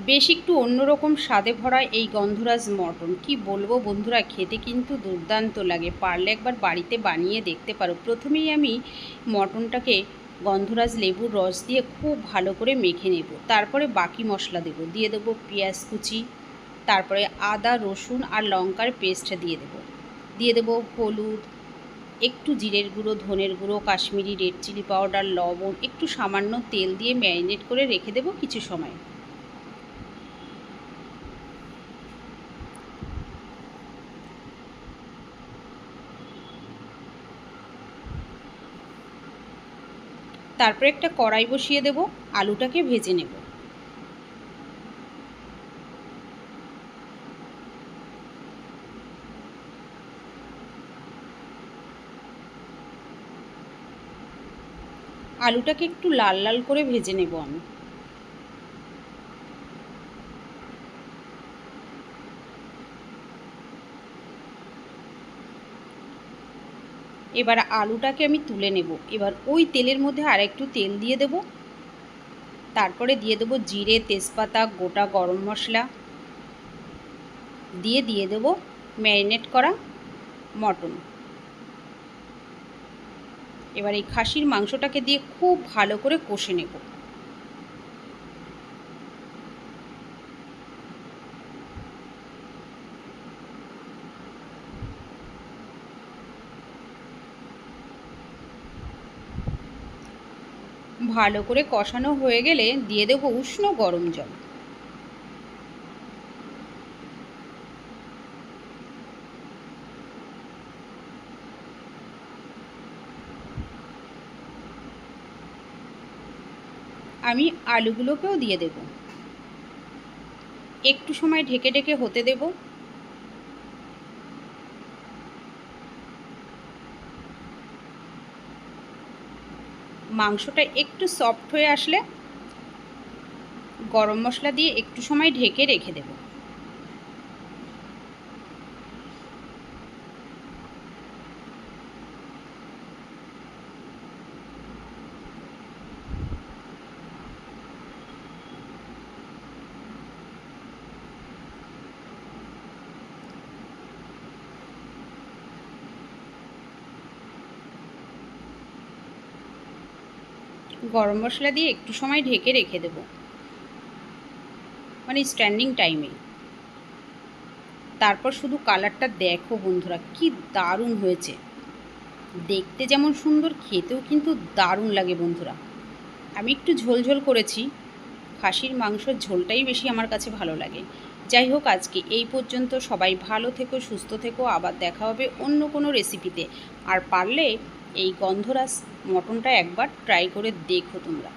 বেশ একটু অন্যরকম স্বাদে ভরা এই গন্ধরাজ মটন কি বলবো বন্ধুরা, খেতে কিন্তু দুর্দান্ত লাগে। পারলে একবার বাড়িতে বানিয়ে দেখতে পারো। প্রথমেই আমি মটনটাকে গন্ধরাজ লেবুর রস দিয়ে খুব ভালো করে মেখে নেব। তারপরে বাকি মশলা দেব, দিয়ে দেবো পেঁয়াজ কুচি, তারপরে আদা রসুন আর লঙ্কার পেস্ট দিয়ে দেবো হলুদ, একটু জিরের গুঁড়ো, ধনের গুঁড়ো, কাশ্মীরি রেড চিলি পাউডার, লবণ, একটু সামান্য তেল দিয়ে ম্যারিনেট করে রেখে দেবো কিছু সময়। তারপরে একটা কড়াই বসিয়ে দেব, আলুটাকে ভেজে নেব। আলুটাকে একটু লাল লাল করে ভেজে নেব আমি। এবার আলুটাকে আমি তুলে নেব। এবার ওই তেলের মধ্যে আর একটু তেল দিয়ে দেব। তারপরে দিয়ে দেব জিরে, তেজপাতা, গোটা গরম মশলা, দিয়ে দেব ম্যারিনেট করা মটন। এবার এই খাসির মাংসটাকে দিয়ে খুব ভালো করে কষে নেব। ভালো করে কষানো হয়ে গেলে দিয়ে দেব উষ্ণ গরম জল। আমি আলুগুলোকেও দিয়ে দেব। একটু সময় ঢেকে ঢেকে হতে দেব। মাংসটা একটু সফট হয়ে আসলে গরম মশলা দিয়ে একটু সময় ঢেকে রেখে দেব। গরম মশলা দিয়ে একটু সময় ঢেকে রেখে দেব, মানে স্ট্যান্ডিং টাইমে। তারপর শুধু কালারটা দেখো বন্ধুরা, কি দারুণ হয়েছে। দেখতে যেমন সুন্দর, খেতেও কিন্তু দারুণ লাগে বন্ধুরা। আমি একটু ঝোল করেছি, খাসির মাংসের ঝোলটাই বেশি আমার কাছে ভালো লাগে। যাই হোক, আজকে এই পর্যন্ত। সবাই ভালো থেকো, সুস্থ থেকো। আবার দেখা হবে অন্য কোনো রেসিপিতে। আর পারলে এই গন্ধরাজ মটনটা একবার ট্রাই করে দেখো তোমরা।